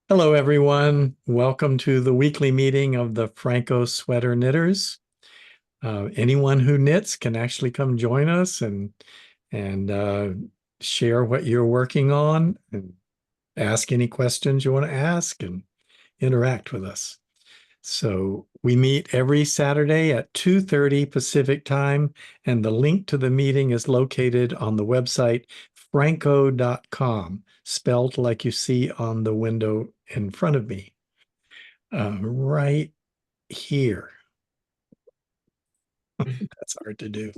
Hello, everyone. Welcome to the weekly meeting of the Phrancko Sweater Knitters. Anyone who knits can actually come join us and share what you're working on and ask any questions you want to ask and interact with us. So we meet every Saturday at 2:30 Pacific time, and the link to the meeting is located on the website phrancko.com, spelled like you see on the window in front of me, right here. That's hard to do.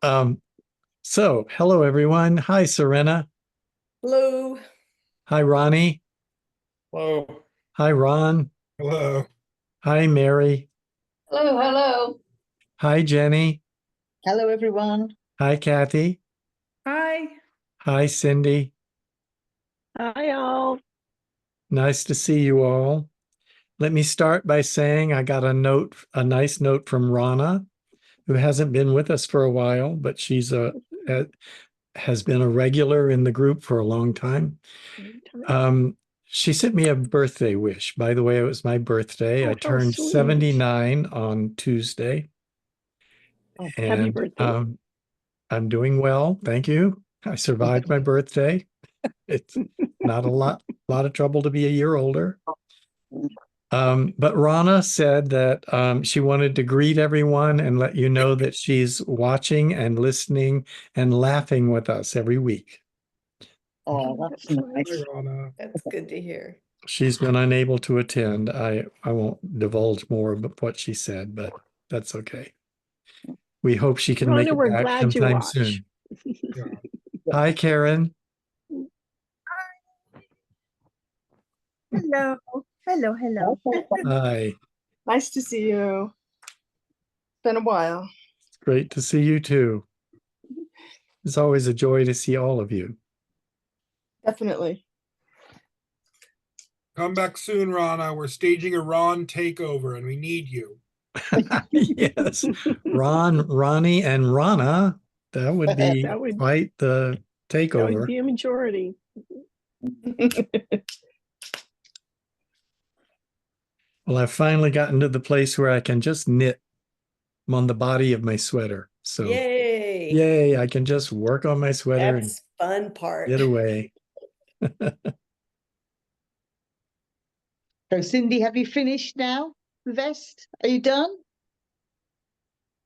Hello, everyone. Hi, Serena. Hello. Hi, Ronnie. Hello. Hi, Ron. Hello. Hi, Mary. Hello, hello. Hi, Jenny. Hello, everyone. Hi, Kathy. Hi. Hi, Cindy. Hi, all. Nice to see you all. Let me start by saying I got a nice note from Rana, who hasn't been with us for a while, but has been a regular in the group for a long time. She sent me a birthday wish. By the way, it was my birthday. I turned 79 on Tuesday. Happy birthday. I'm doing well. Thank you. I survived my birthday. It's not a lot of trouble to be a year older. But Rana said that she wanted to greet everyone and let you know that she's watching and listening and laughing with us every week. Oh, that's nice. Hi, Rana. That's good to hear. She's been unable to attend. I won't divulge more of what she said, but that's okay. We hope she can make Rana, it we're back glad you sometime watch. soon. Yeah. Hi, Karen. Hello. Hello. Hi. Nice to see you. Been a while. It's great to see you too. It's always a joy to see all of you. Definitely. Come back soon, Rana. We're staging a Ron takeover and we need you. Yes. Ron, Ronnie, and Rana. That would be quite the That would takeover. be a majority. Well, I've finally gotten to the place where I can just knit on the body of my sweater. So Yay. I can just work on my sweater That's fun part. and get away. So, Cindy, have you finished now? The vest? Are you done?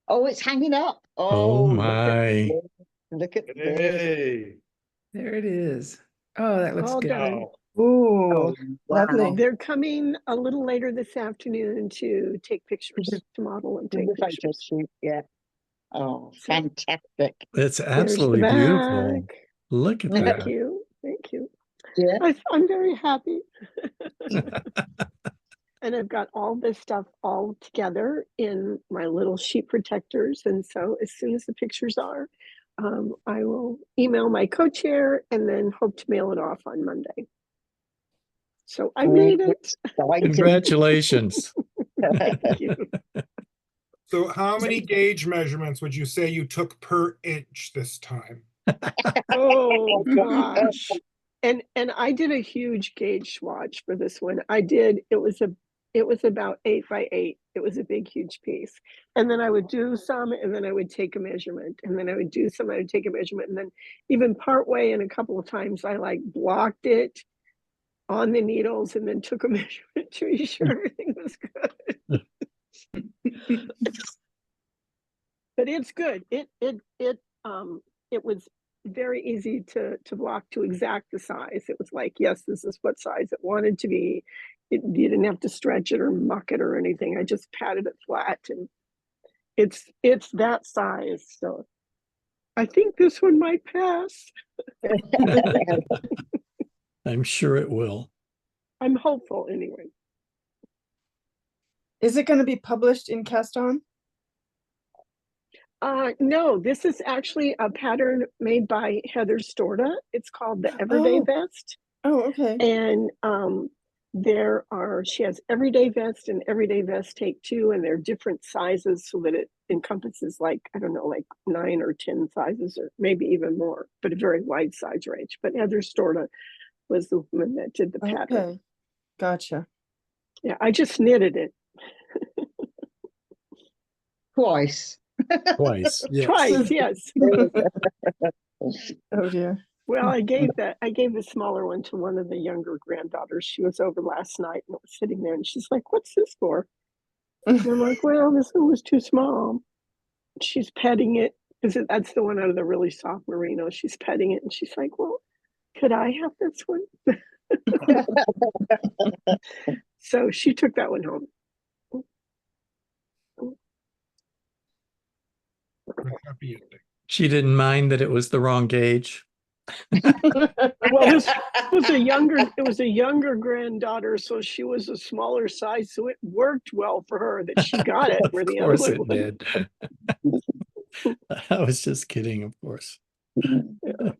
Oh, it's hanging up. Oh my. Look at this. Hey. There it is. Oh, that looks All good. done. Ooh, Wow. lovely. They're coming a little later this afternoon to take pictures, to model and take The photo pictures. shoot, yeah. Oh, So, fantastic. It's there's the absolutely beautiful. back. Look at Thank that. you. Thank you. Yeah. I'm very happy. And I've got all this stuff all together in my little sheet protectors. And so as soon as the pictures are, I will email my co-chair and then hope to mail it off on Monday. So I made it. Congratulations. Thank you. So how many gauge measurements would you say you took per inch this time? Oh gosh. And I did a huge gauge swatch for this one. It was about 8 by 8. It was a big, huge piece. And then I would do some, and then I would take a measurement, and then I would do some, I would take a measurement. And then even partway and a couple of times I like blocked it on the needles and then took a measurement to be sure everything was good. But it's good. It was very easy to block to exact the size. It was like, yes, this is what size it wanted to be. You didn't have to stretch it or muck it or anything. I just patted it flat, and it's that size. So I think this one might pass. I'm sure it will. I'm hopeful anyway. Is it going to be published in Cast On? No, this is actually a pattern made by Heather Storta. It's called the Everyday Vest. Oh, okay. And she has Everyday Vest and Everyday Vest Take Two, and they're different sizes so that it encompasses like, I don't know, like 9 or 10 sizes or maybe even more, but a very wide size range. But Heather Storta was the woman that did the pattern. Okay, gotcha. Yeah, I just knitted it Twice. Twice. Yes. twice. Yes. Oh dear. Well, I gave the smaller one to one of the younger granddaughters. She was over last night and it was sitting there, and she's like, "What's this for?" And I'm like, "Well, this one was too small." She's petting it because that's the one out of the really soft merino. She's petting it, and she's like, "Well, could I have this one?" So she took that one home. Happy ending. She didn't mind that it was the wrong gauge. Well, this was a younger granddaughter, so she was a smaller size, so it worked well for her that she got it where the Of other course one it wouldn't. did. I was just kidding, of course. Yeah.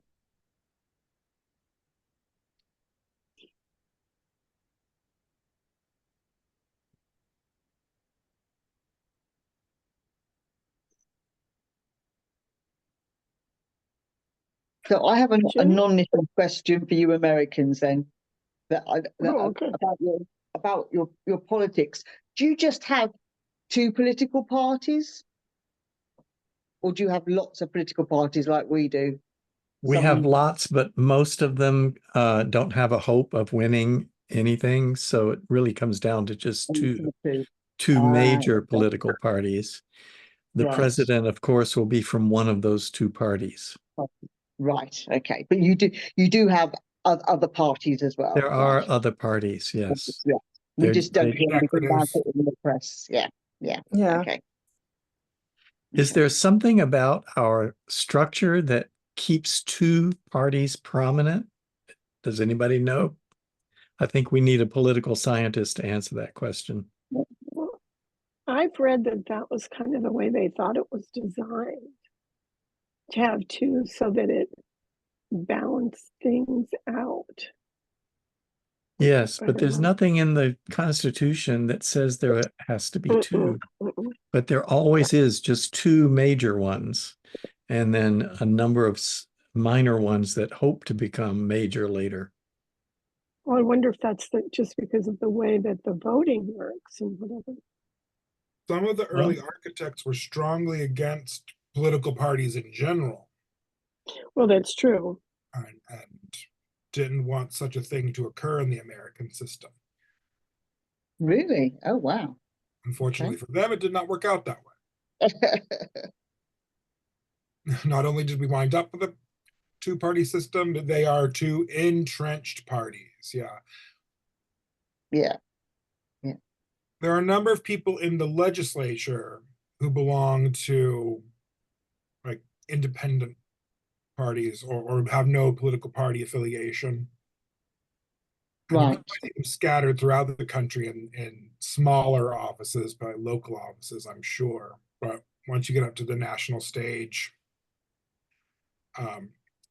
So I have a Jim? non-knitting question for you Americans then. Okay. About your politics. Do you just have two political parties? Or do you have lots of political parties like we do? We have lots, but most of them don't have a hope of winning anything. So it really comes down to just two major political parties. The president, of course, will be from one of those two parties. Right. Okay. But you do have other parties as well. There are other parties, yes. Yeah. We just don't hear anything about decorative. it in the press. Yeah. Yeah. Yeah. Okay. Is there something about our structure that keeps two parties prominent? Does anybody know? I think we need a political scientist to answer that question. Well, I've read that was kind of the way they thought it was designed, to have two so that it balanced things out. Yes, but there's nothing in the Constitution that says there has to be two. But there always is just two major ones, and then a number of minor ones that hope to become major later. Well, I wonder if that's just because of the way that the voting works and whatever. Some of the early architects were strongly against political parties in general. Well, that's true. And didn't want such a thing to occur in the American system. Really? Oh, wow. Unfortunately for them, it did not work out that way. Not only did we wind up with a two-party system, but they are two entrenched parties. Yeah. Yeah. There are a number of people in the legislature who belong to like independent parties or have no political party affiliation. Right. Scattered throughout the country in smaller offices, by local offices, I'm sure. But once you get up to the national stage,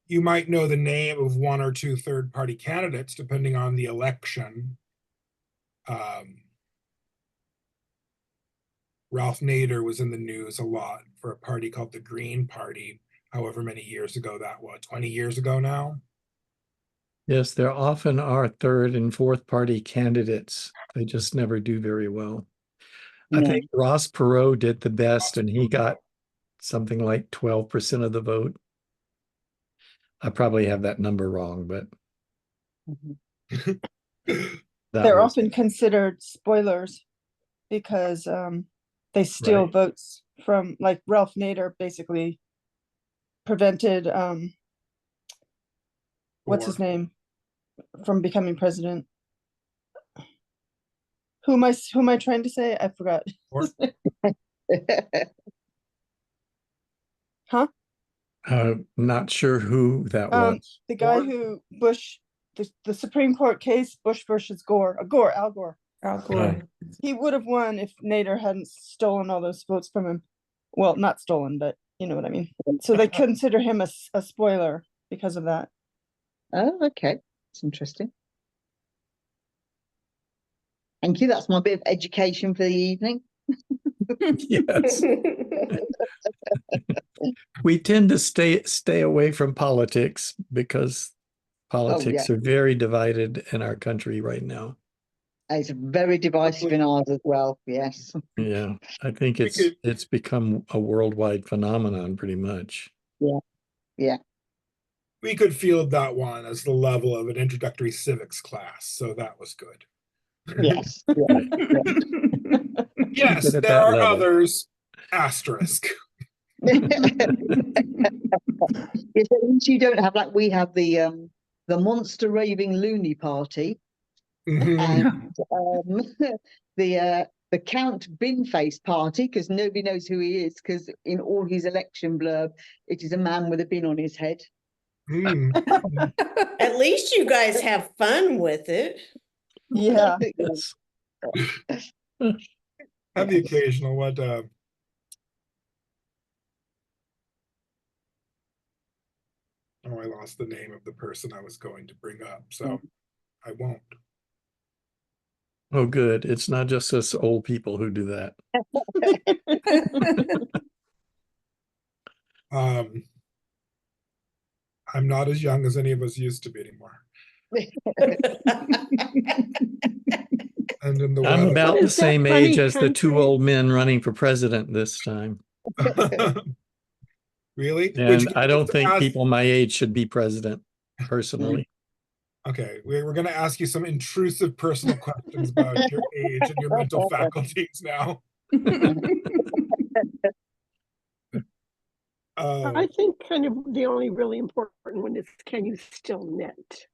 you might know the name of one or two third-party candidates, depending on the election. Ralph Nader was in the news a lot for a party called the Green Party, however many years ago that was, 20 years ago now. Yes, there often are third and fourth party candidates. They just never do very well. I think Ross Perot did the best, and he got something like 12% of the vote. I probably have that number wrong, but They're often considered spoilers because they steal votes from, like Ralph Nader basically prevented what's his name from becoming president. Who am I trying to say? I forgot. Huh? Not sure who that was. The guy who the Supreme Court case, Bush versus Gore, Al Gore. He would have won if Nader hadn't stolen all those votes from him. Well, not stolen, but you know what I mean. So they consider him a spoiler because of that. Oh, okay. It's interesting. Thank you. That's my bit of education for the evening. Yes. We tend to stay away from politics because Politics are very divided in our country right now. It's very divisive in ours as well. Yes. Yeah, I think it's become a worldwide phenomenon pretty much. Yeah. Yeah. We could field that one as the level of an introductory civics class, so that was good. Yes. Yes, Good at there that are level. others. Asterisk. Yes, at least you don't have like we have the monster raving loony party Mhm. and the Count Bin-Face party, because nobody knows who he is, because in all his election blurb, it is a man with a bin on his head. Mm. At least you guys have fun with it. Yeah. Yes. Have the occasional what oh, I lost the name of the person I was going to bring up, so I won't. Oh, good. It's not just us old people who do that. I'm not as young as any of us used to be anymore. And in the I'm weather. about What the is that same funny age as the two country? old men running for president this time. Really? And I don't to think ask- people my age should be president, personally. Okay, we're going to ask you some intrusive personal questions about your age and your mental faculties now. I think kind of the only really important one is, can you still knit?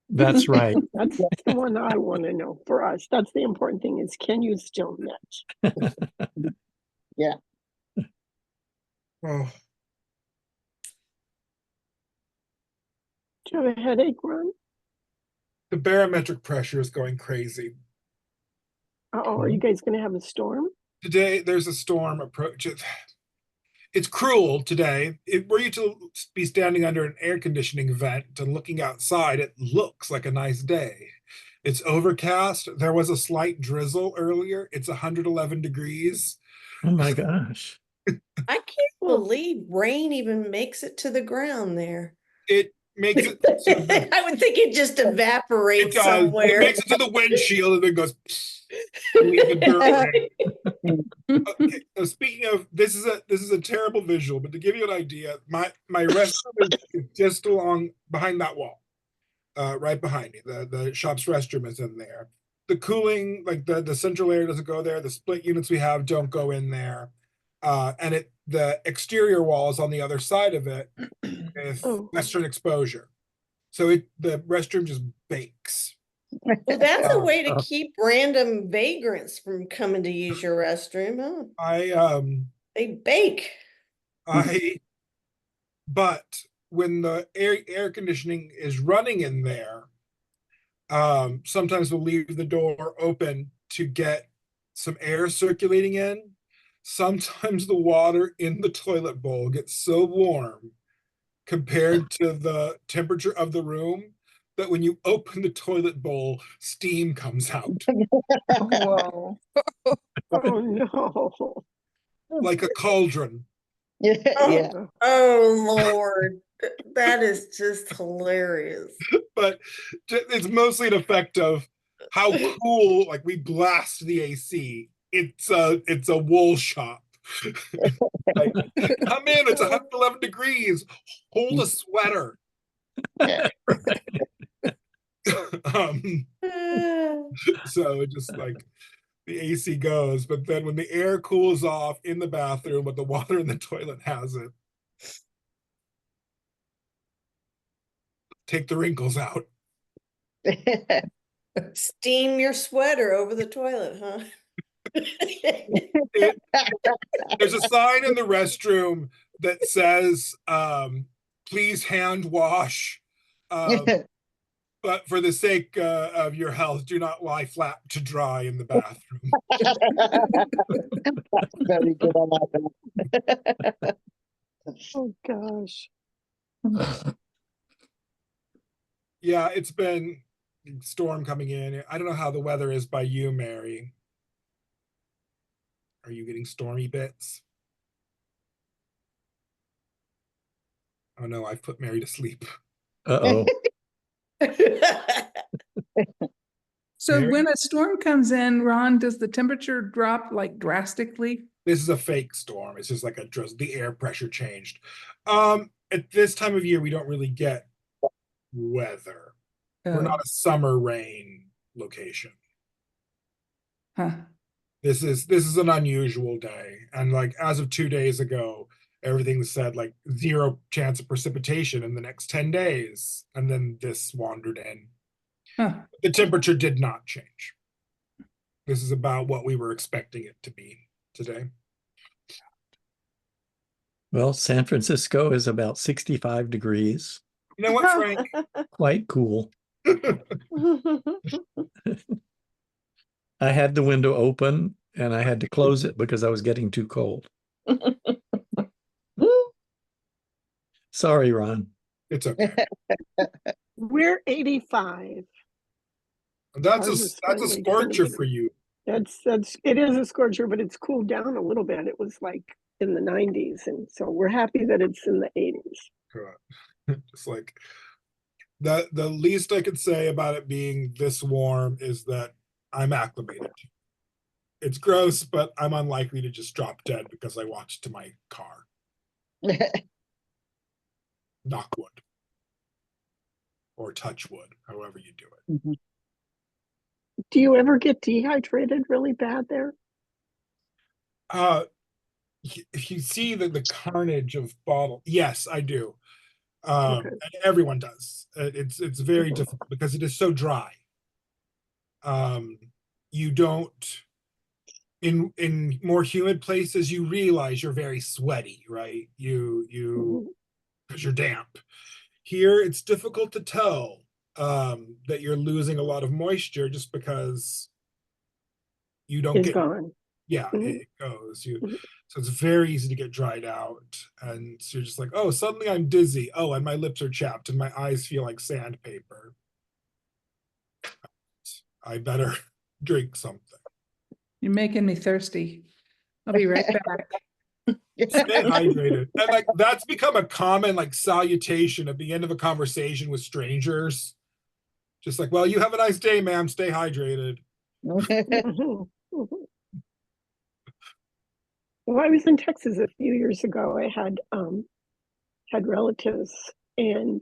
That's right. That's the one I want to know for us. That's the important thing is, can you still knit? Yeah. Oh, Do you have a headache, Ron? the barometric pressure is going crazy. Uh-oh, are you guys going to have a storm? Today, there's a storm approach. It's cruel today. Were you to be standing under an air conditioning vent and looking outside, it looks like a nice day. It's overcast. There was a slight drizzle earlier. It's 111 degrees. Oh my gosh. I can't believe rain even makes it to the ground there. It makes it. I would think it just evaporates somewhere. It makes it to the windshield and then goes. Leave the dirt in. Okay, so speaking of, this is a terrible visual, but to give you an idea, my restroom is just along behind that wall, right behind me. The shop's restroom is in there. The cooling, like the central air doesn't go there. The split units we have don't go in there, and the exterior wall is on the other side of it with western exposure. So the restroom just bakes. Well, that's a way to keep random vagrants from coming to use your restroom, huh? They bake. But when the air conditioning is running in there, sometimes we'll leave the door open to get some air circulating in. Sometimes the water in the toilet bowl gets so warm compared to the temperature of the room that when you open the toilet bowl, steam comes out. Whoa. Oh no. Like a cauldron. Yeah. Oh Lord. That is just hilarious. But it's mostly an effect of how cool, like we blast the AC. It's a wool shop. Like, come in, it's 111 degrees. Hold a sweater. So it just like the AC goes, but then when the air cools off in the bathroom, but the water in the toilet hasn't, take the wrinkles out. Steam your sweater over the toilet, huh? There's a sign in the restroom that says, please hand wash. But for the sake of your health, do not lie flat to dry in the bathroom. That's very good. I like that. Oh gosh. Yeah, it's been storm coming in. I don't know how the weather is by you, Mary. Are you getting stormy bits? Oh no, I've put Mary to sleep. Uh-oh. So Very- when a storm comes in, Ron, does the temperature drop like drastically? This is a fake storm. It's just like the air pressure changed. At this time of year, we don't really get weather. We're not a summer rain location. Huh. This is an unusual day. And like as of 2 days ago, everything said like 0 chance of precipitation in the next 10 days. And then this wandered in. Huh. The temperature did not change. This is about what we were expecting it to be today. Well, San Francisco is about 65 degrees. You know what, Frank? Quite cool. I had the window open and I had to close it because I was getting too cold. Sorry, Ron. It's okay. We're 85. That's Ours a is that's a finally scorcher down. for you. It is a scorcher, but it's cooled down a little bit. It was like in the 90s, and so we're happy that it's in the 80s. Just like the least I could say about it being this warm is that I'm acclimated. It's gross, but I'm unlikely to just drop dead because I walked to my car. Knock wood. Or touch wood, however you do it. Do you ever get dehydrated really bad there? If you see the carnage of bottle, yes, I do. Okay. And everyone does. It's very difficult because it is so dry. You don't in more humid places you realize you're very sweaty, right? You because you're damp. Here it's difficult to tell that you're losing a lot of moisture just because you don't It's get gone. yeah, it goes. So it's very easy to get dried out. And so you're just like, oh, suddenly I'm dizzy. Oh, and my lips are chapped and my eyes feel like sandpaper. I better drink something. You're making me thirsty. I'll be right back. Stay hydrated. And like that's become a common like salutation at the end of a conversation with strangers. Just like, well, you have a nice day, ma'am. Stay hydrated. Well, I was in Texas a few years ago. I had relatives, and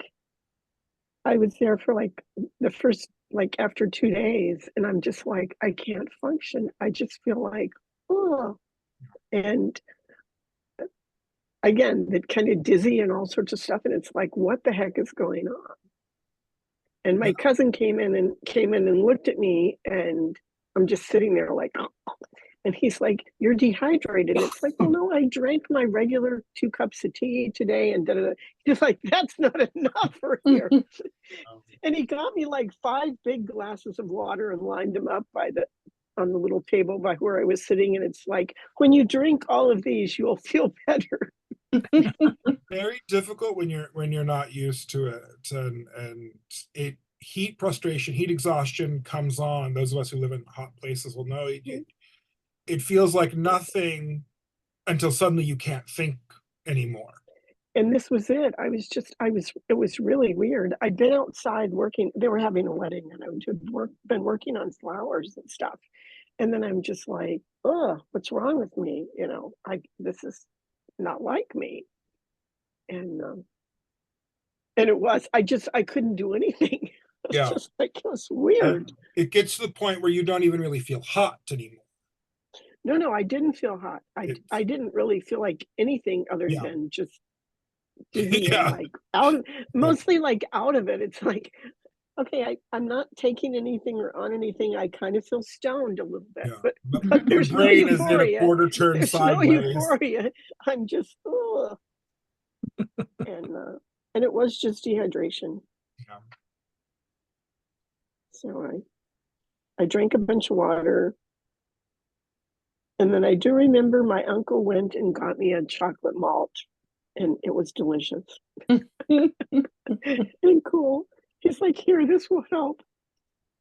I was there for like the first like after 2 days, and I'm just like, I can't function. I just feel like, oh, and again, that kind of dizzy and all sorts of stuff, and it's like, what the heck is going on? And my cousin came in and looked at me, and I'm just sitting there like, oh. And he's like, you're dehydrated. And it's like, well, no, I drank my regular 2 cups of tea today. And da-da-da. He's like, that's not enough for here. And he got me like 5 big glasses of water and lined them up on the little table by where I was sitting. And it's like, when you drink all of these, you'll feel better. Very difficult when you're not used to it. And heat frustration, heat exhaustion comes on. Those of us who live in hot places will know it feels like nothing until suddenly you can't think anymore. And this was it. It was really weird. I'd been outside working. They were having a wedding, and I had been working on flowers and stuff. And then I'm just like, oh, what's wrong with me? You know, this is not like me. And it was, I couldn't do anything. It was just like, it was weird. It gets to the point where you don't even really feel hot anymore. No, I didn't feel hot. I didn't really feel like anything other than just dizzy and like mostly like out of it. It's like, okay, I'm not taking anything or on anything. I kind of feel stoned a little bit, but there's no euphoria. Is in a quarter turn there's sideways. No euphoria. I'm just, and it was just dehydration. Yeah. So I drank a bunch of water. And then I do remember my uncle went and got me a chocolate malt, and it was delicious. And cool. He's like, here, this will help.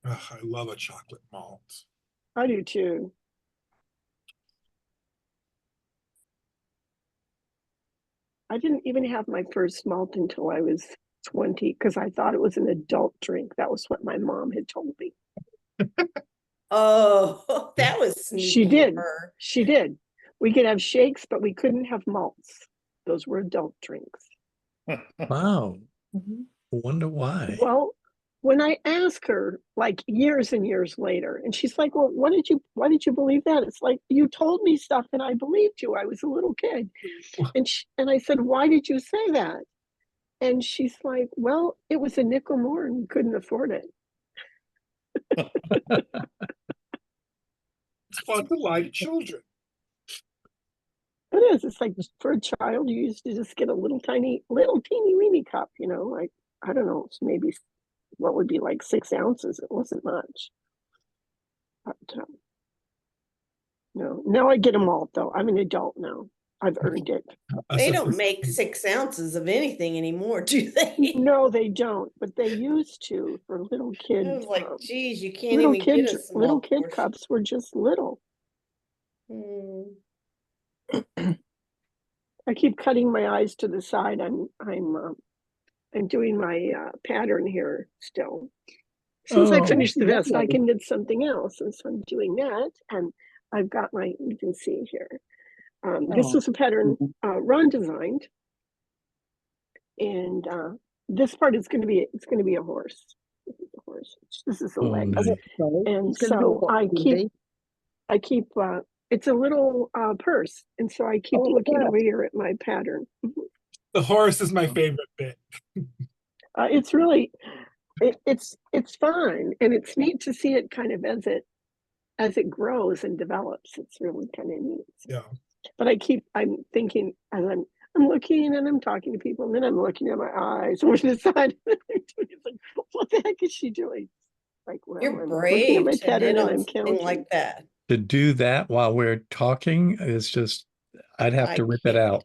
I love a chocolate malt. I do too. I didn't even have my first malt until I was 20 because I thought it was an adult drink. That was what my mom had told me. Oh, that was sneaky. She did. of her. She did. We could have shakes, but we couldn't have malts. Those were adult drinks. Wow. I wonder why. Well, when I ask her, like years and years later, and she's like, "Well, why did you believe that?" It's like, you told me stuff and I believed you. I was a little kid, and I said, "Why did you say that?" And she's like, "Well, it was a nickel more and we couldn't afford it." It's fun to lie to children. It is. It's like for a child, you used to just get a little teeny weeny cup, like, I don't know, it's maybe what would be like 6 ounces. It wasn't much. But no, now I get them all though. I'm an adult now. I've earned it. They don't make 6 ounces of anything anymore, do they? No, they don't, but they used to for little I kids. was like, geez, you can't even get a small Little kid portion. cups were just little. Hmm. I keep cutting my eyes to the side. I'm doing my pattern here still. As soon as I finish the vest, I can knit something else, and so I'm doing that. And I've got you can see here. This was a pattern Ron designed, and this part is going to be a horse. This is a horse. This is a leg, nice. and so I keep. It's a little purse, and so I keep looking over here at my pattern. The horse is my favorite bit. It's really, it's fun, and it's neat to see it kind of as it grows and develops. It's really kind of neat. Yeah. But I'm thinking as I'm looking and I'm talking to people, and then I'm looking at my eyes over the side. It's like, what the heck is she doing? Like, well, You're I'm brave looking at my to pattern knit and on I'm something counting. like that. To do that while we're talking is just, I'd have to rip it out.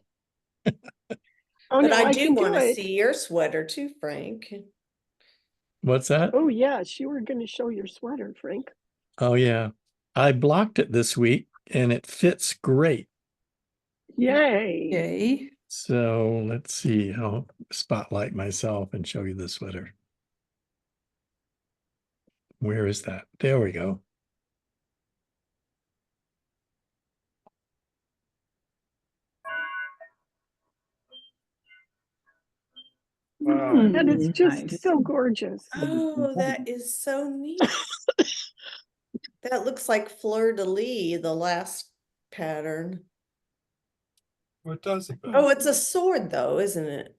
Oh, But no, I can do want to it. see your sweater too, Frank. What's that? Oh, yes, you were going to show your sweater, Frank. Oh, yeah. I blocked it this week and it fits great. Yay. Yay. So let's see. I'll spotlight myself and show you the sweater. Where is that? There we go. Wow. That is just so gorgeous. Oh, that is so neat. That looks like fleur-de-lis, the last pattern. What does it? Oh, it's a sword though, isn't it?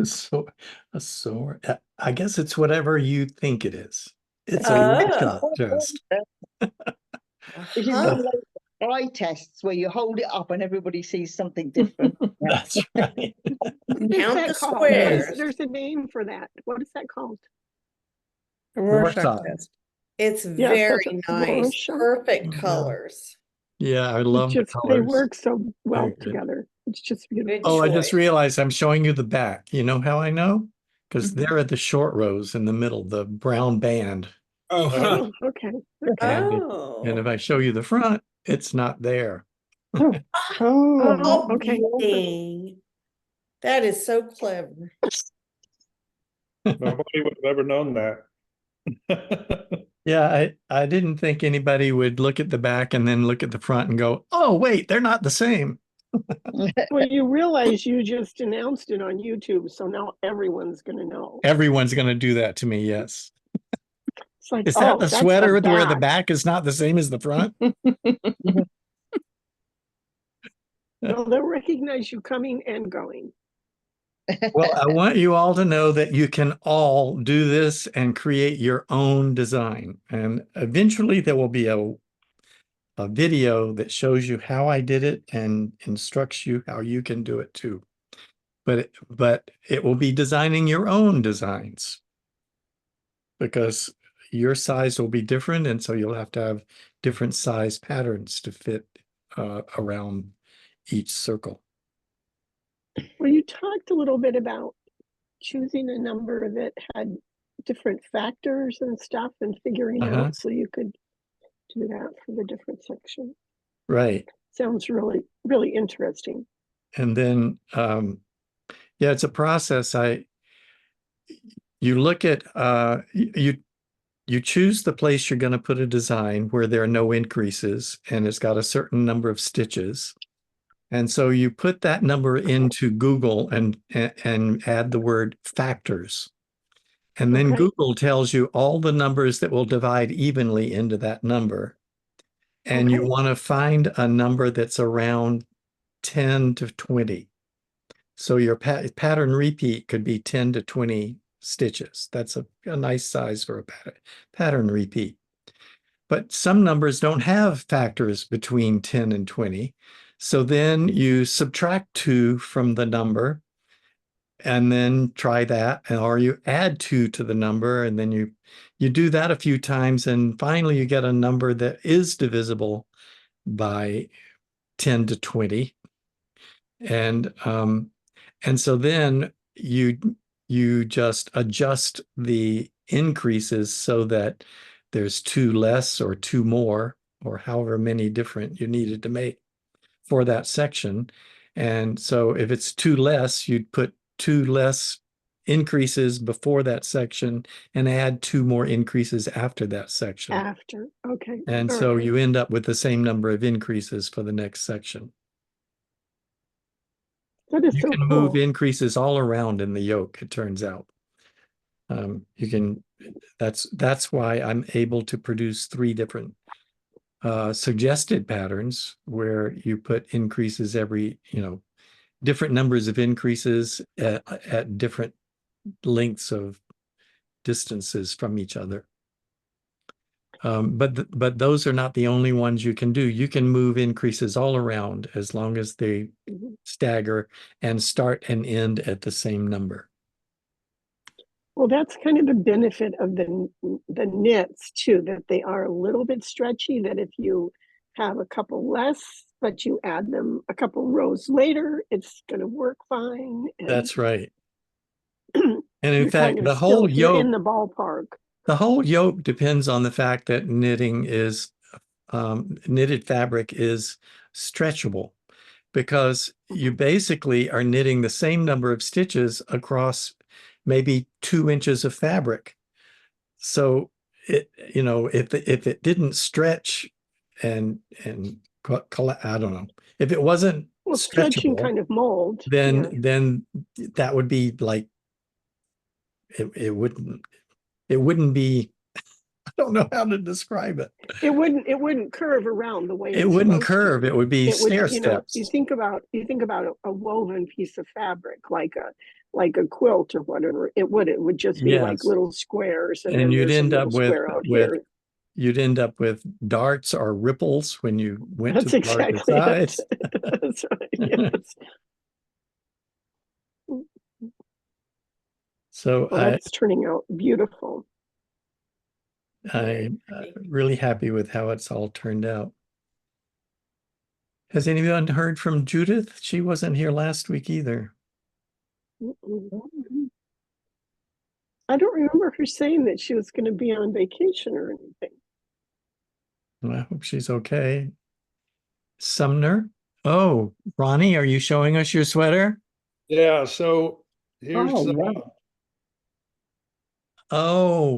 So a sword. I guess it's whatever you think it is. It's a workshop test. This is one of those eye tests where you hold it up and everybody sees something different. That's right. Count the squares. There's a name for that. What is that called? A Rorschach Rorschach. test. It's Yes, very nice. Rorschach. Perfect Yeah. colors. Yeah, I love the colors. They work so well Very good. together. It's just beautiful. Good Oh, I just choice. realized I'm showing you the back. You know how I know? Because they're at the short rows in the middle, the brown band. Oh, Okay. And if I show you the front, it's not there. Oh, Okay. dang. That is so clever. Nobody would have ever known that. Yeah, I didn't think anybody would look at the back and then look at the front and go, oh, wait, they're not the same. Well, you realize you just announced it on YouTube, so now everyone's going to know. Everyone's going to do that to me, yes. It's like, Is that the that's sweater where the back. back is not the same as the front? No, they'll recognize you coming and going. Well, I want you all to know that you can all do this and create your own design. And eventually there will be a video that shows you how I did it and instructs you how you can do it too. But it will be designing your own designs because your size will be different. And so you'll have to have different size patterns to fit around each circle. Well, you talked a little bit about choosing a number that had different factors and stuff and figuring out so you could do that for the different sections. Right. Sounds really, really interesting. And then, yeah, it's a process. you look at you choose the place you're going to put a design where there are no increases and it's got a certain number of stitches. And so you put that number into Google and add the word factors. And then Google tells you all the numbers that will divide evenly into that number. And you want to find a number that's around 10 to 20. So your pattern repeat could be 10 to 20 stitches. That's a nice size for a pattern repeat. But some numbers don't have factors between 10 and 20. So then you subtract 2 from the number and then try that, or you add 2 to the number, and then you do that a few times, and finally you get a number that is divisible by 10 to 20. And so then you just adjust the increases so that there's 2 less or 2 more, or however many different you needed to make for that section. And so if it's 2 less, you'd put 2 less increases before that section and add 2 more increases after that section. After, okay. And so you end up with the same number of increases for the next section. That is You so can cool. move increases all around in the yoke, it turns out. You can, that's why I'm able to produce 3 different suggested patterns where you put increases every, different numbers of increases at different lengths of distances from each other. But those are not the only ones you can do. You can move increases all around as long as they stagger and start and end at the same number. Well, that's kind of the benefit of the knits too, that they are a little bit stretchy, that if you have a couple less, but you add them a couple rows later, it's going to work fine. And that's right. And in fact, the whole yoke, you're in the ballpark. The whole yoke depends on the fact that knitting is knitted fabric is stretchable, because you basically are knitting the same number of stitches across maybe 2 inches of fabric. So it, if it didn't stretch and I don't know, if it wasn't stretching kind of mold, then that would be like it wouldn't be, I don't know how to describe it. It wouldn't curve around the way it wouldn't curve. It would be stair steps. You think about a woven piece of fabric, like a quilt or whatever. It would just be like little squares, and you'd end up you'd end up with darts or ripples when you went to the larger size. That's right. Yes. So that's turning out beautiful. I'm really happy with how it's all turned out. Has anyone heard from Judith? She wasn't here last week either. I don't remember her saying that she was going to be on vacation or anything. Well, I hope she's okay. Sumner? Oh, Ronnie, are you showing us your sweater? Yeah, so here's oh,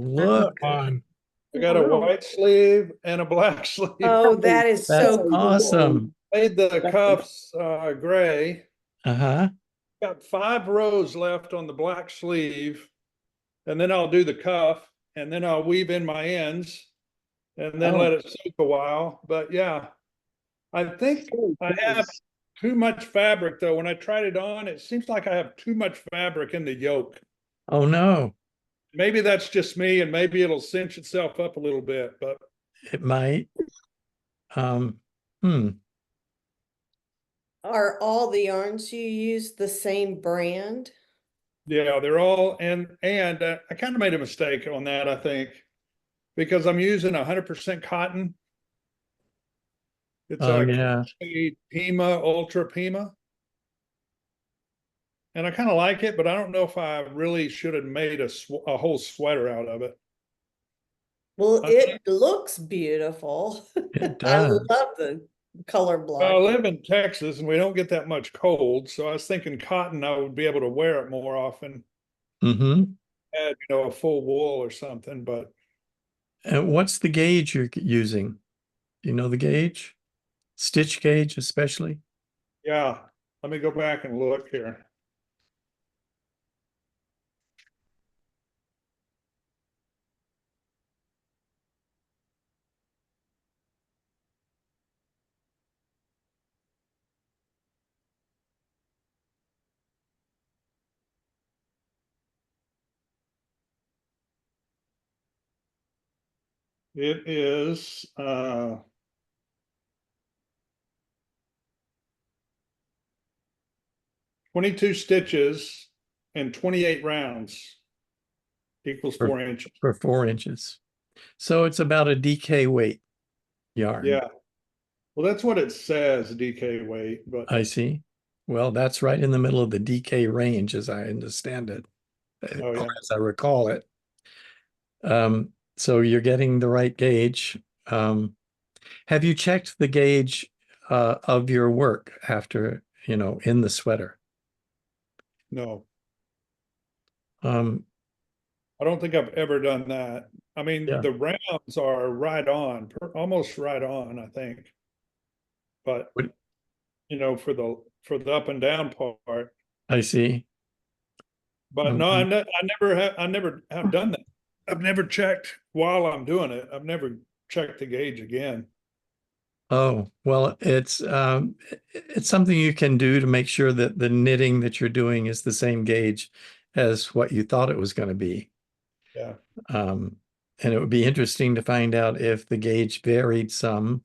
look. On. I got a white sleeve and a black sleeve. Oh, that is so awesome. Made the cuffs gray. Uh-huh. Got 5 rows left on the black sleeve, and then I'll do the cuff, and then I'll weave in my ends, and then let it soak a while. But yeah, I think I have too much fabric though. When I tried it on, it seems like I have too much fabric in the yoke. Oh no. Maybe that's just me, and maybe it'll cinch itself up a little bit, but it might. Are all the yarns you use the same brand? Yeah, they're all, and I kind of made a mistake on that, I think, because I'm using 100% cotton. It's Pima, Ultra Pima. And I kind of like it, but I don't know if I really should have made a whole sweater out of it. Well, it looks beautiful. It does. I love the color block. I live in Texas and we don't get that much cold. So I was thinking cotton, I would be able to wear it more often. Mm-hmm. had, a full wool or something, but And what's the gauge you're using? Do you know the gauge? Stitch gauge, especially? yeah, let me go back and look here. It is 22 stitches and 28 rounds equals 4 inches. For 4 inches. So it's about a DK weight yarn. Yeah. Well, that's what it says, DK weight, but I see. Well, that's right in the middle of the DK range, as I understand it, Oh, yeah. or as I recall it. So you're getting the right gauge. Have you checked the gauge of your work after, in the sweater? No, Um, I don't think I've ever done that. I mean, Yeah. the rounds are right on, almost right on, I think. But What- for the up and down part. I see. But no, I never have done that. I've never checked while I'm doing it. I've never checked the gauge again. Oh, well, it's something you can do to make sure that the knitting that you're doing is the same gauge as what you thought it was going to be. Yeah. And it would be interesting to find out if the gauge varied some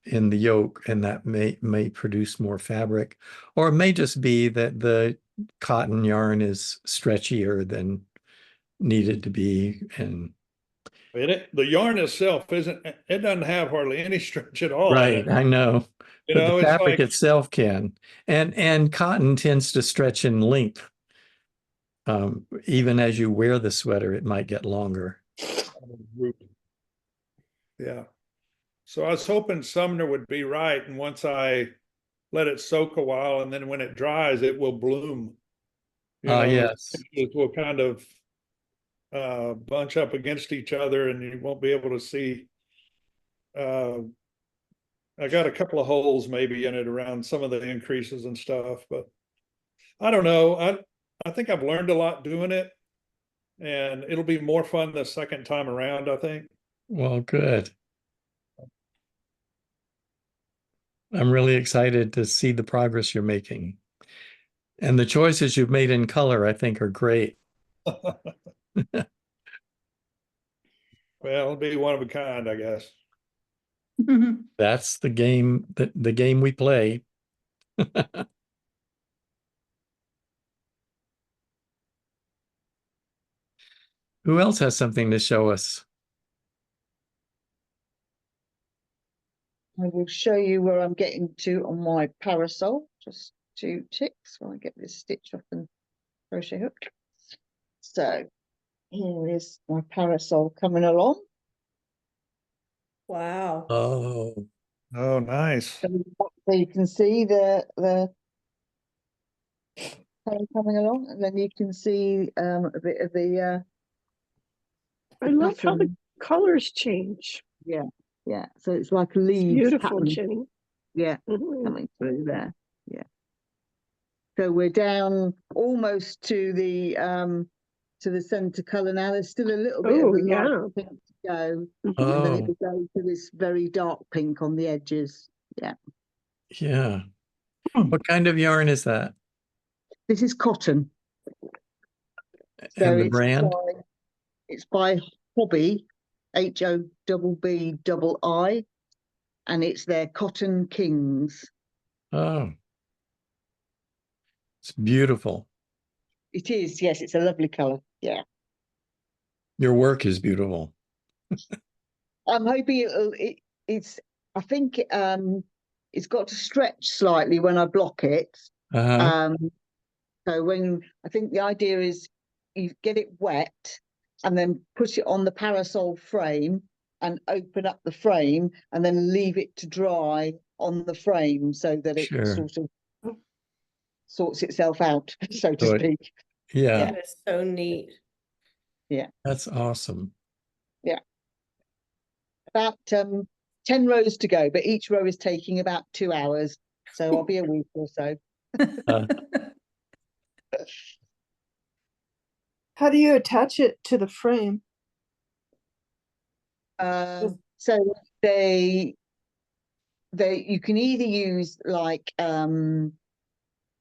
in the yoke, and that may produce more fabric, or it may just be that the cotton yarn is stretchier than needed to be. And The yarn itself it doesn't have hardly any stretch at all. right, I know. But the it's fabric like itself can, and cotton tends to stretch in length. Even as you wear the sweater, it might get longer. Yeah. So I was hoping Sumner would be right, and once I let it soak a while, and then when it dries, it will bloom. Yes. It will kind of bunch up against each other, and you won't be able to see. I got a couple of holes maybe in it around some of the increases and stuff, but I don't know. I think I've learned a lot doing it, and it'll be more fun the second time around, I think. Well, good. I'm really excited to see the progress you're making. And the choices you've made in color, I think, are great. Well, it'll be one of a kind, I guess. That's the game the game we play. Who else has something to show us? I will show you where I'm getting to on my parasol. Just 2 ticks while I get this stitch off and crochet hook. So here is my parasol coming along. Wow. Oh, nice. So you can see the colour coming along, and then you can see a bit of the I love how the pattern. colors change. Yeah. So it's like a leaf Beautiful, pattern. Jenny. Yeah, coming through there. Yeah. So we're down almost to the center color now. There's still a little bit of the light pink to go, and then it will go to this very dark pink on the edges. Yeah. Yeah. What kind of yarn is that? This is cotton. So And the brand? It's by Hobby, HOBBI, and it's their Cotton Kings. Oh, it's beautiful. It is, yes, it's a lovely color. Yeah. Your work is beautiful. I'm hoping it's I think it's got to stretch slightly when I block it. So when I think the idea is you get it wet and then put it on the parasol frame and open up the frame and then leave it to dry on the frame so that it sort of sorts itself out, so to speak. Yeah, That is so neat. that's awesome. About 10 rows to go, but each row is taking about 2 hours. So I'll be a week or so. Uh, How do you attach it to the frame? So you can either use like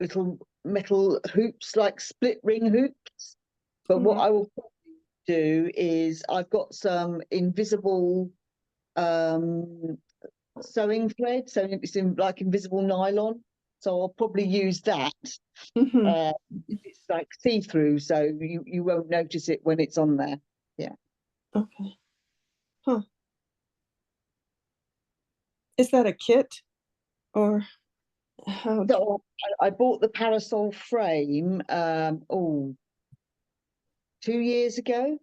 little metal hoops, like split ring hoops. But what I will probably do is I've got some invisible sewing thread, so it's in like invisible nylon. So I'll probably use that. It's like see-through, so you won't notice it when it's on there. Yeah. Okay. Huh. Is that a kit or how? So I bought the parasol frame 2 years ago,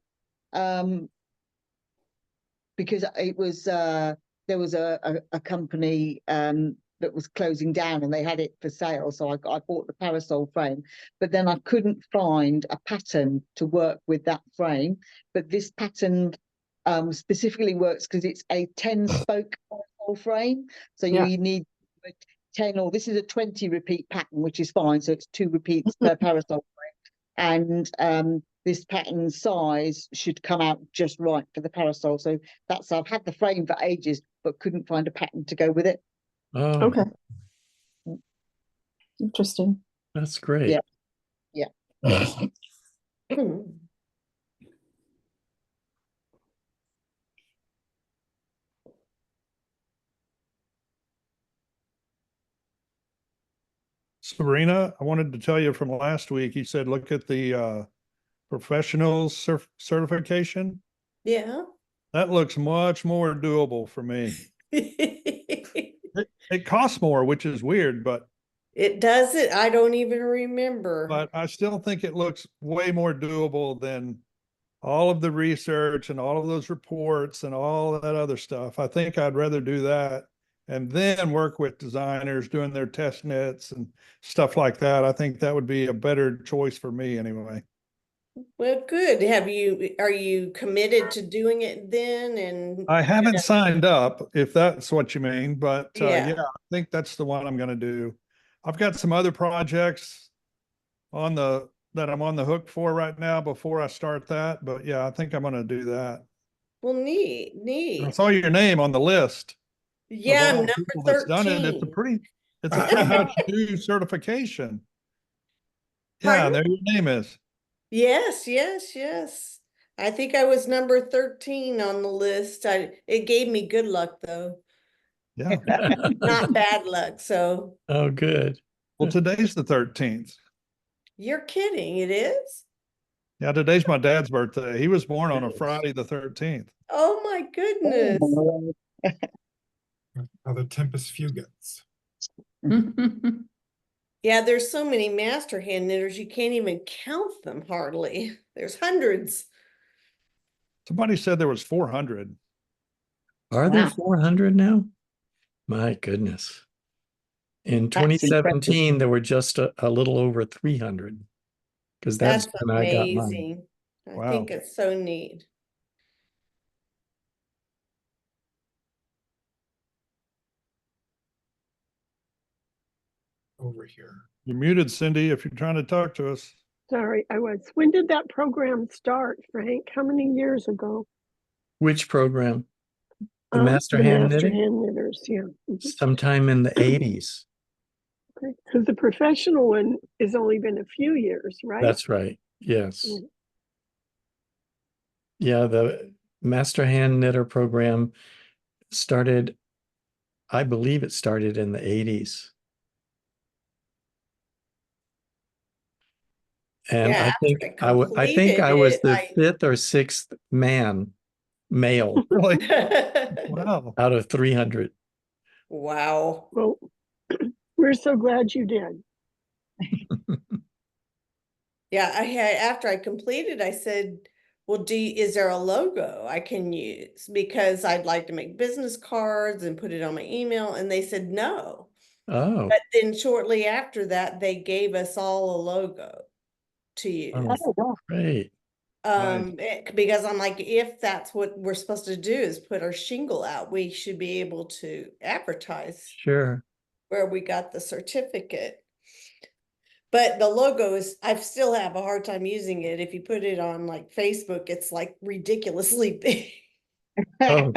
because it was there was a company that was closing down and they had it for sale, so I bought the parasol frame. But then I couldn't find a pattern to work with that frame. But this pattern specifically works because it's a 10-spoke parasol frame, so you need 10, or this is a 20 repeat pattern, which is fine. So it's 2 repeats per parasol frame, and this pattern size should come out just right for the parasol. So I've had the frame for ages, but couldn't find a pattern to go with it. Oh, Okay. Interesting. that's great. Yeah. Sabrina, I wanted to tell you from last week, you said, look at the professional certification. Yeah. That looks much more doable for me. It costs more, which is weird, but It does it. I don't even remember. but I still think it looks way more doable than all of the research and all of those reports and all of that other stuff. I think I'd rather do that and then work with designers doing their test nets and stuff like that. I think that would be a better choice for me anyway. Well, good. Are you committed to doing it then? And I haven't signed up, if that's what you mean, but yeah, I think that's the one I'm going to do. I've got some other projects that I'm on the hook for right now before I start that, but yeah, I think I'm going to do that. well, neat. And I saw your name on the list. Yeah, of all the number people that's done it. 13. It's a pretty much new certification. Yeah, there your name is. Yes. I think I was number 13 on the list. It gave me good luck though. Yeah. Not bad luck. So. Oh, good. Well, today's the 13th. You're kidding. It is? Yeah, today's my dad's birthday. He was born on a Friday the 13th. Oh my goodness. The Tempest Fugates. Yeah, there's so many master hand knitters, you can't even count them hardly. There's hundreds. Somebody said there was 400. Are there 400 now? My goodness. In 2017, there were just a little over 300. Because that's when I got mine. I think it's so neat. Over here. You're muted, Cindy, if you're trying to talk to us. Sorry, I was. When did that program start, Frank? How many years ago? Which program? The Master Hand Knitting? Hand Knitters, yeah. Sometime in the 80s. Okay, because the professional one has only been a few years, right? That's right. Yes. Yeah, the Master Hand Knitter program started, I believe it started in the 80s. And Yeah, I think I was the 5th or 6th male Wow. out of 300. Wow. Well, we're so glad you did. Yeah, after I completed, I said, well, is there a logo I can use? Because I'd like to make business cards and put it on my email. And they said no. Oh. But then shortly after that, they gave us all a logo to use. Oh, wow. Great. Because I'm like, if that's what we're supposed to do is put our shingle out, we should be able to advertise Sure. where we got the certificate. But the logo is, I still have a hard time using it. If you put it on like Facebook, it's like ridiculously big. Oh.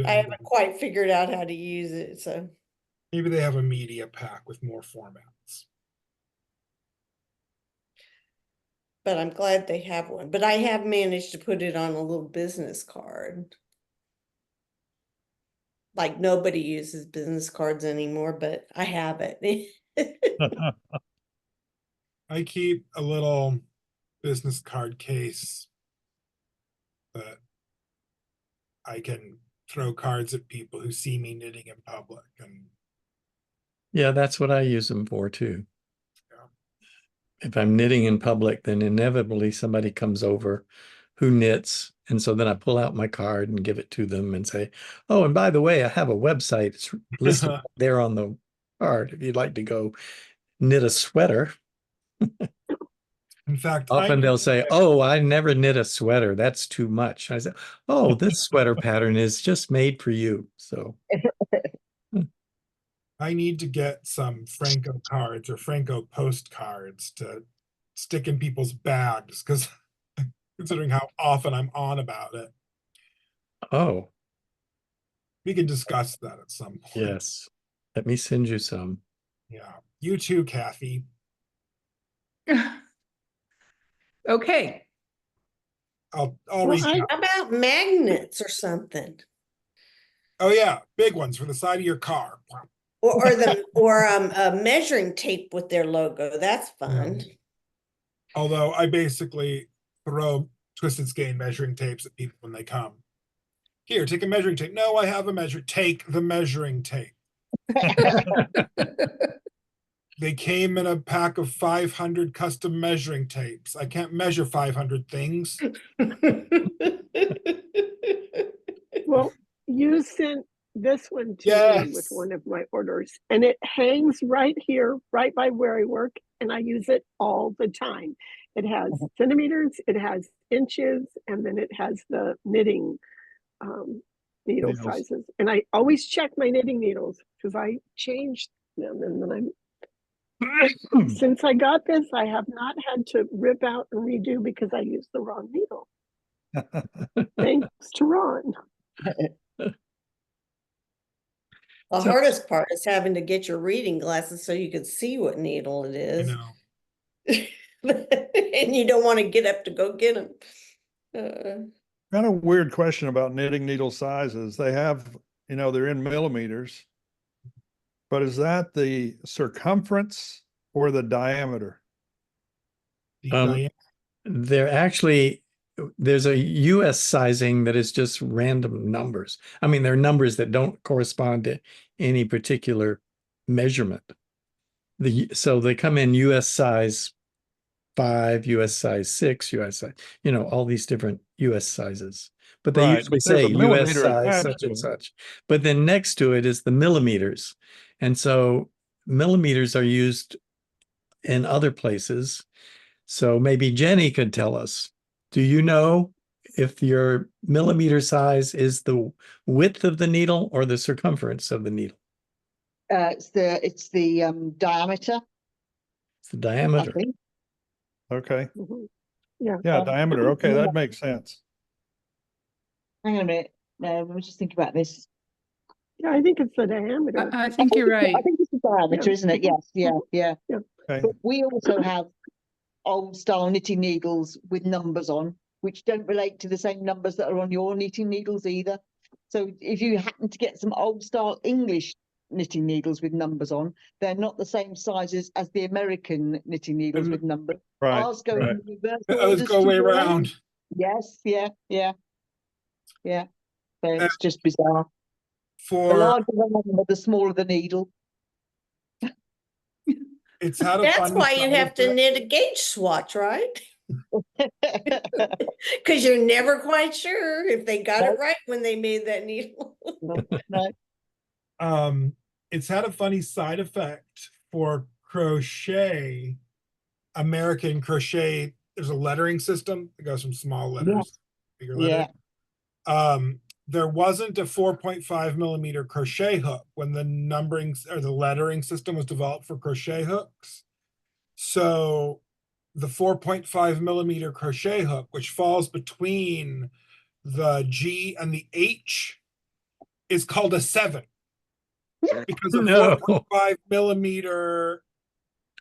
I haven't quite figured out how to use it, so. Maybe they have a media pack with more formats. But I'm glad they have one. But I have managed to put it on a little business card. Like nobody uses business cards anymore, but I have it. I keep a little business card case that I can throw cards at people who see me knitting in public. And Yeah, that's what I use them for too. Yeah. If I'm knitting in public, then inevitably somebody comes over who knits. And so then I pull out my card and give it to them and say, oh, and by the way, I have a website. It's listed there on the card if you'd like to go knit a sweater. in fact, Often they'll say, oh, I never knit a sweater. That's too much. I say, oh, this sweater pattern is just made for you. So I need to get some Phrancko cards or Phrancko postcards to stick in people's bags, because considering how often I'm on about it. oh, We can discuss that at some point. yes. Let me send you some. Yeah. You too, Kathy. Okay. I'll Well, reach I- out. How about magnets or something? Oh yeah, big ones for the side of your car. Or a measuring tape with their logo. That's fun. Although I basically throw Twisted Skein measuring tapes at people when they come. Here, take a measuring tape. No, I have a measure. Take the measuring tape. They came in a pack of 500 custom measuring tapes. I can't measure 500 things. Well, you sent this one to me with Yes. one of my orders, and it hangs right here, right by where I work, and I use it all the time. It has centimeters, it has inches, and then it has the knitting needle Needles. sizes. And I always check my knitting needles because I changed them, and then since I got this, I have not had to rip out and redo because I used the wrong needle. Thanks to Ron. The So- hardest part is having to get your reading glasses so you can see what needle it You is. know, And you don't want to get up to go get them. Kind of weird question about knitting needle sizes. They have, they're in millimeters. But is that the circumference or the diameter? the Um, diameter. They're actually, there's a US sizing that is just random numbers. I mean, they're numbers that don't correspond to any particular measurement. So they come in US size 5, US size 6, US size, all these different US sizes. But they Right, usually but there's say a US millimeter size attached such to and it. such. But then next to it is the millimeters. And so millimeters are used in other places. So maybe Jenny could tell us, do you know if your millimeter size is the width of the needle or the circumference of the needle? It's the diameter, It's the I diameter. think. Okay. Mhm. Yeah. Yeah, diameter. Okay, that makes sense. Hang on a minute. No, let me just think about this. Yeah, I think it's the diameter. I think you're right. I think it's the diameter, Yeah. isn't it? Yes, yeah. Okay. But we also have old style knitting needles with numbers on, which don't relate to the same numbers that are on your knitting needles either. So if you happen to get some old style English knitting needles with numbers on, they're not the same sizes as the American knitting needles with numbers. Right. Ours go right. in reverse Let's orders go to way yours. around. Yes, yeah. So it's just bizarre. The For larger the number, the smaller the needle. it's had a That's funny why you side have to effect. knit a gauge swatch, right? Because you're never quite sure if they got it Nope. right when they made that needle. No. It's had a funny side effect for crochet American crochet, there's a lettering system that goes from small letters, to bigger letters. There wasn't a 4.5 millimeter crochet hook when the numbering or the lettering system was developed for crochet hooks. So the 4.5 millimeter crochet hook, which falls between the G and the H, is called a 7 because a 4.5 millimeter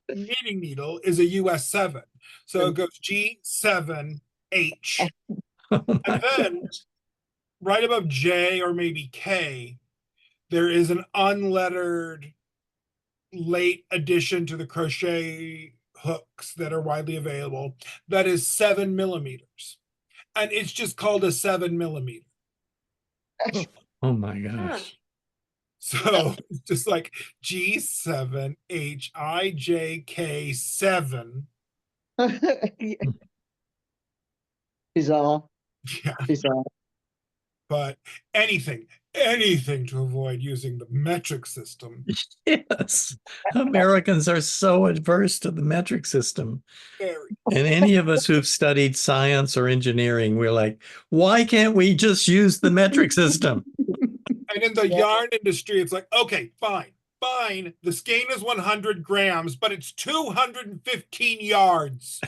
knitting needle is a US 7. So it goes G7 H. And then right above J or maybe K, there is an unlettered late addition to the crochet hooks that are widely available that is 7 millimeters. And it's just called a 7 millimeter. Oh my gosh. So it's just like G7HIJK7. Bizarre. Yeah. Bizarre. But anything to avoid using the metric system. Yes. Americans are so adverse to the metric system. Very. And any of us who've studied science or engineering, we're like, why can't we just use the metric system? And in the yarn industry, it's like, okay, fine. The skein is 100 grams, but it's 215 yards.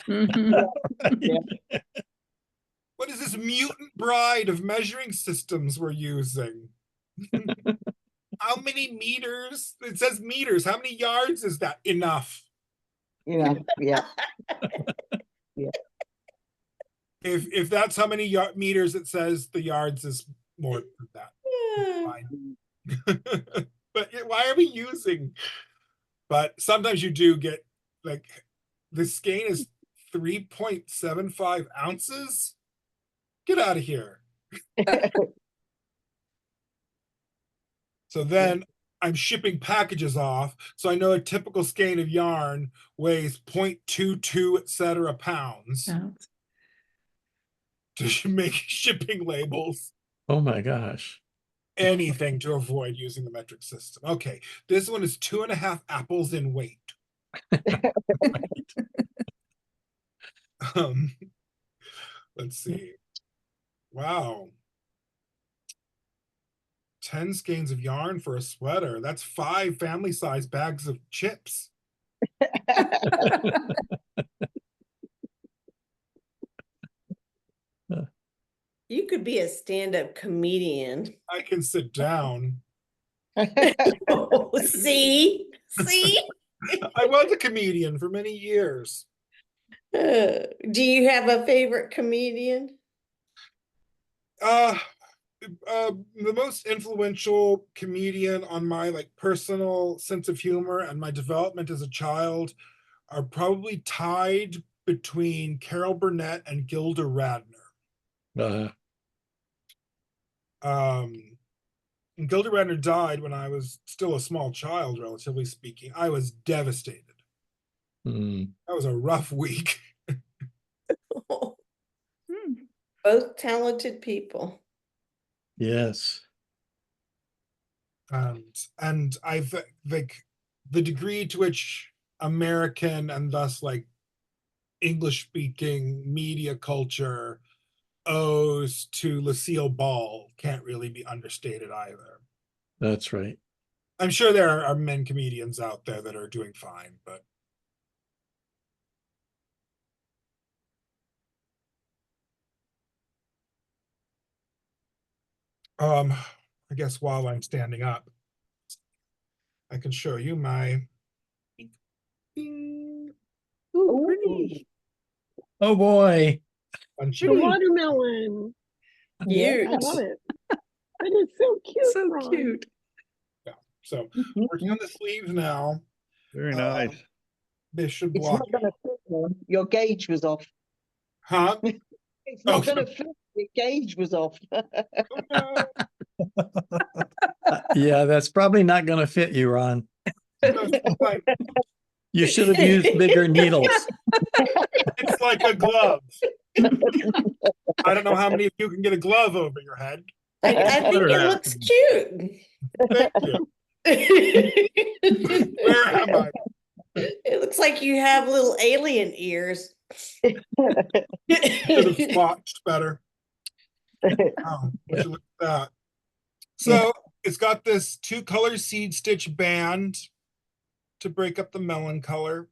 What is this mutant bride of measuring systems we're using? How many meters? It says meters. How many yards is that? Enough. Yeah. If that's how many meters it says, the yards is more than that. Fine. But why are we using? But sometimes you do get like the skein is 3.75 ounces. Get out of here. So then I'm shipping packages off. So I know a typical skein of yarn weighs 0.22, etc. pounds to make shipping labels. Oh my gosh. Anything to avoid using the metric system. Okay, this one is 2.5 apples in weight. Let's see. Wow. 10 skeins of yarn for a sweater. That's 5 family-size bags of chips. You could be a stand-up comedian. I can sit down. Oh, see? I was a comedian for many years. Do you have a favorite comedian? The most influential comedian on my like personal sense of humor and my development as a child are probably tied between Carol Burnett and Gilda Radner. Gilda Radner died when I was still a small child, relatively speaking. I was devastated. That was a rough week. Both talented people. Yes. And I think the degree to which American and thus like English speaking media culture owes to Lucille Ball can't really be understated either. That's right. I'm sure there are men comedians out there that are doing fine, but I guess while I'm standing up, I can show you my Ooh, pretty. Oh boy. The watermelon. Cute. I love it. That is so cute. So Ron. cute. Yeah. So working on the sleeves now. Very nice. They should It's block. not going to fit one. Your gauge was off. Huh? It's not going to fit. Your gauge was off. Yeah, that's probably not going to fit you, Ron. You should have used bigger needles. It's like a glove. I don't know how many of you can get a glove over your head. I think it looks cute. Thank you. Where am I? It looks like you have little alien ears. Should have swatched better. Oh, would you look at that? So it's got this 2-color seed stitch band to break up the melon color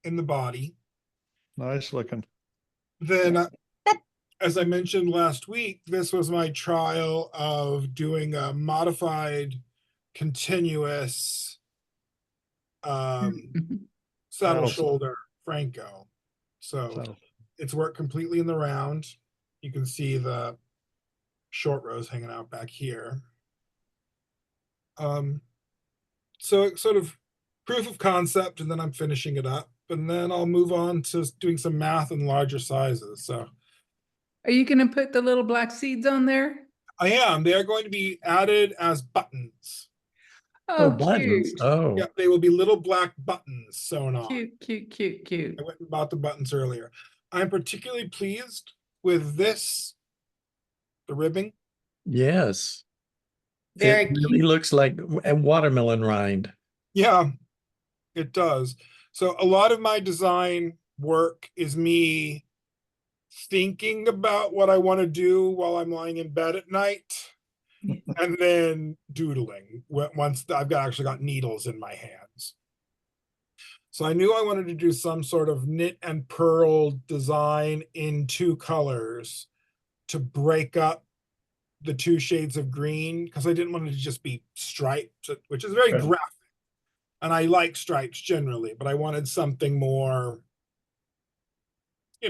in the body. Nice looking. Then, as I mentioned last week, this was my trial of doing a modified continuous saddle Saddle. shoulder Phrancko. So Saddle. it's worked completely in the round. You can see the short rows hanging out back here. So it's sort of proof of concept, and then I'm finishing it up, and then I'll move on to doing some math in larger sizes. So Are you gonna put the little black seeds on there? I am. They are going to be added as buttons. Oh, buttons. cute, Oh, Yeah, they will be little black buttons sewn on. cute, cute, cute, cute. I went and bought the buttons earlier. I'm particularly pleased with this, the ribbing. yes. Very It really looks like a watermelon rind. Yeah, it does. So a lot of my design work is me thinking about what I want to do while I'm lying in bed at night, and then doodling once I've actually got needles in my hands. So I knew I wanted to do some sort of knit and purl design in 2 colors to break up the 2 shades of green, because I didn't want it to just be striped, which is very Right. graphic. And I like stripes generally, but I wanted something more,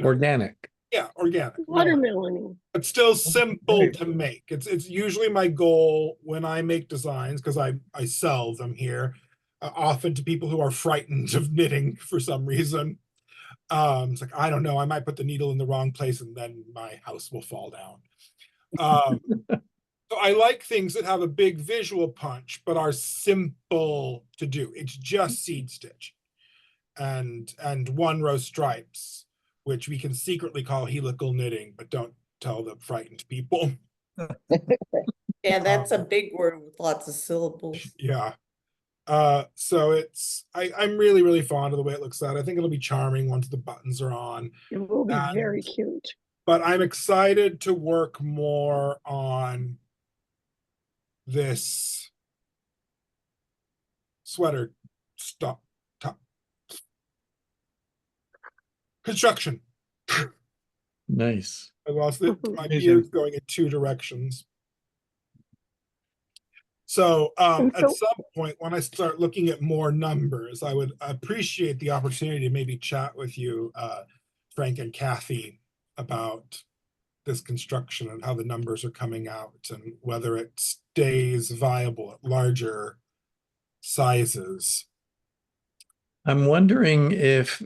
Organic. yeah, organic. Watermelon. But still simple Right. to make. It's usually my goal when I make designs, because I sell them here, often to people who are frightened of knitting for some reason. It's like, I don't know, I might put the needle in the wrong place and then my house will fall down. So I like things that have a big visual punch, but are simple to do. It's just seed stitch and 1-row stripes, which we can secretly call helical knitting, but don't tell the frightened people. Yeah, that's a big word with lots of syllables. Yeah. So I'm really, really fond of the way it looks out. I think it'll be charming once the buttons are on. It will be And- very cute. But I'm excited to work more on this sweater top construction. Nice. I lost it. My Amazing. ears going in 2 directions. So And at some point, when I start looking at more numbers, I would appreciate the opportunity to maybe chat with you, Frank and Kathy, about this construction and how the numbers are coming out and whether it stays viable at larger sizes. I'm wondering if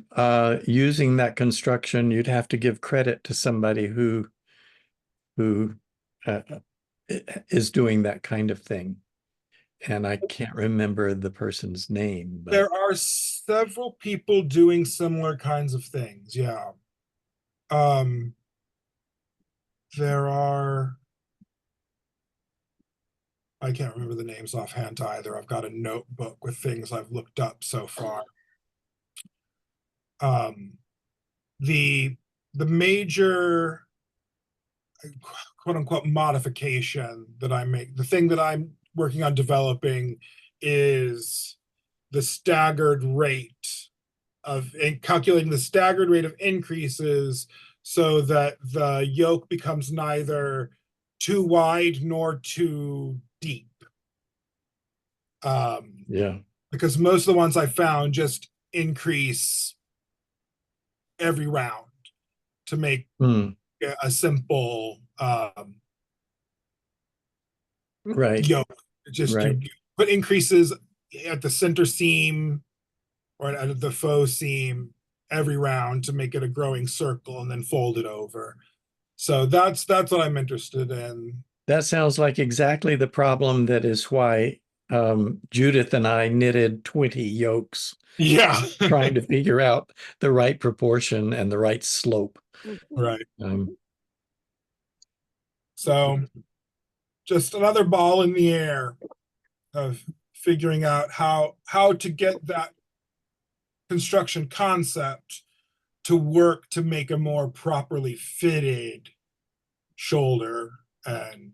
using that construction, you'd have to give credit to somebody who is doing that kind of thing. And I can't remember the person's name, but There are several people doing similar kinds of things. Yeah. There are, I can't remember the names offhand either. I've got a notebook with things I've looked up so far. The major quote unquote modification that I make, the thing that I'm working on developing, is the staggered rate of calculating the staggered rate of increases so that the yoke becomes neither too wide nor too deep. yeah. Because most of the ones I found just increase every round to make a simple Right. yoke. Just Right. you put increases at the center seam or at the faux seam every round to make it a growing circle and then fold it over. So that's what I'm interested in. That sounds like exactly the problem that is why Judith and I knitted 20 yokes, Yeah. trying to figure out the right proportion and the right slope. Right. Um, So just another ball in the air of figuring out how to get that construction concept to work to make a more properly fitted shoulder and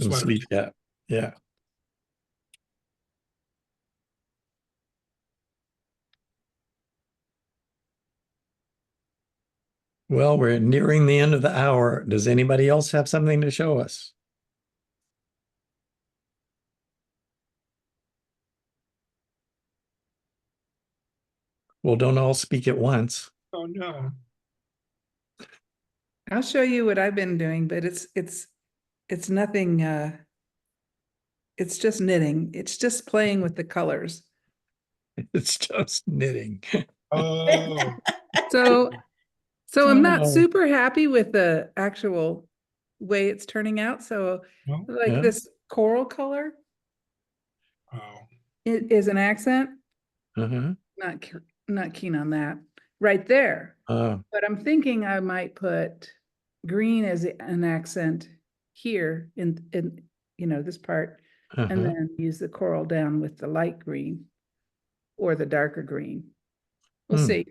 sweater. Sleeve cap. Yeah. Well, we're nearing the end of the hour. Does anybody else have something to show us? Well, don't all speak at once. Oh no. I'll show you what I've been doing, but it's nothing, it's just knitting. It's just playing with the colors. It's just knitting. Oh. So I'm not Oh. super happy with the actual way it's turning out. So No? like Yeah. this coral color, Oh. it is an accent. Uh-huh. Not keen on that right there. But I'm thinking I might put green as an accent here in this part, and Uh-huh. then use the coral down with the light green or the darker green. We'll see.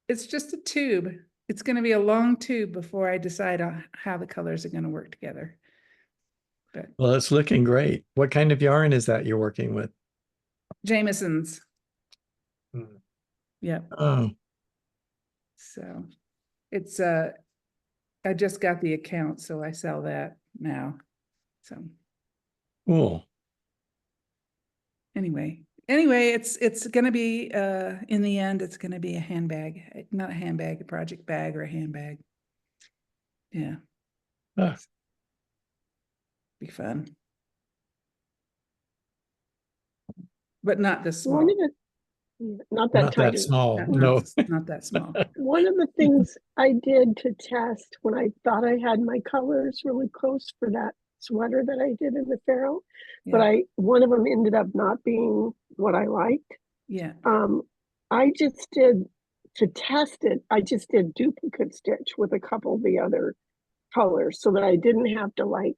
It's just a tube. It's going to be a long tube before I decide on how the colors are going to work together. But Well, it's looking great. What kind of yarn is that you're working with? Jameson's. Hmm. Yeah. Oh, So it's I just got the account, so I sell that now. So cool. anyway, it's gonna be in the end, it's gonna be a handbag, not a handbag, a project bag or a handbag. Yeah. Ah. Be fun. But not this small. One of the, not that Not that tiny. small. Not, No. not that small. One of the things I did to test when I thought I had my colors really close for that sweater that I did in the Pharaoh, but Yeah. one of them ended up not being what I liked. Yeah. I just did, to test it, I just did duplicate stitch with a couple of the other colors so that I didn't have to like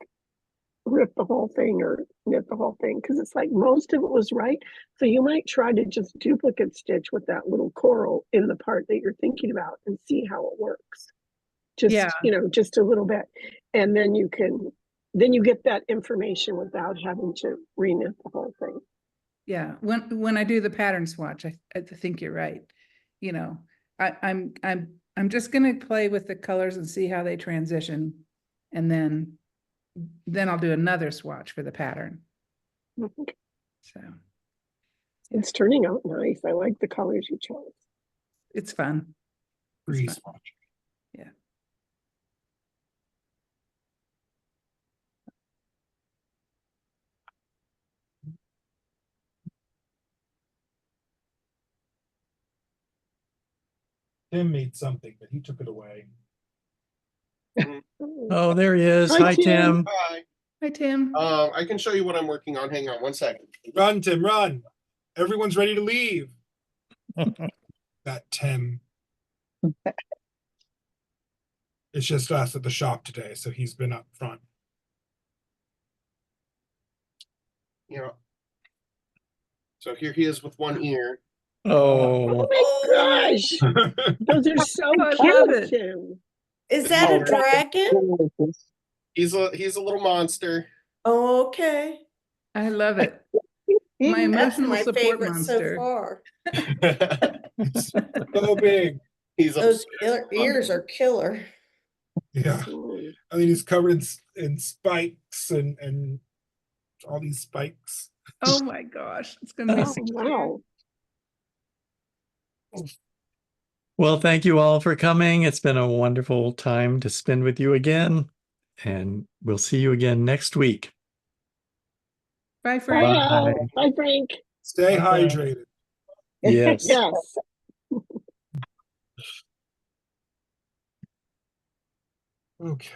rip the whole thing or knit the whole thing, because it's like most of it was right. So you might try to just duplicate stitch with that little coral in the part that you're thinking about and see how it works. Just, Yeah. Just a little bit. And then you get that information without having to reknit the whole thing. Yeah, when I do the pattern swatch, I think you're right. I'm just gonna play with the colors and see how they transition, and then I'll do another swatch for the pattern. So It's turning out nice. I like the colors you chose. it's fun. It's Free fun. swatch. Yeah. Tim made something, but he took it away. Oh, there he is. Hi, Tim. Hi. Hi, Tim. I can show you what I'm working on. Hang on one second. Run, Tim, run. Everyone's ready to leave. That Tim. It's just us at the shop today, so he's been up front. So here he is with one ear. Oh, Oh my gosh. Those are so I love cute, it. Tim. Is that a dragon? He's a little monster. Oh, okay. I love it. My That's emotional my support favorite monster. so far. It's so big. He's Those ears are killer. Yeah. I mean, he's covered in spikes and all these spikes. Oh my gosh, it's gonna be Oh, so cute. wow. well, thank you all for coming. It's been a wonderful time to spend with you again, and we'll see you again next week. Bye, Bye, Frank. Al. Bye, Frank. Stay Bye. hydrated. Yes. Yes. Okay.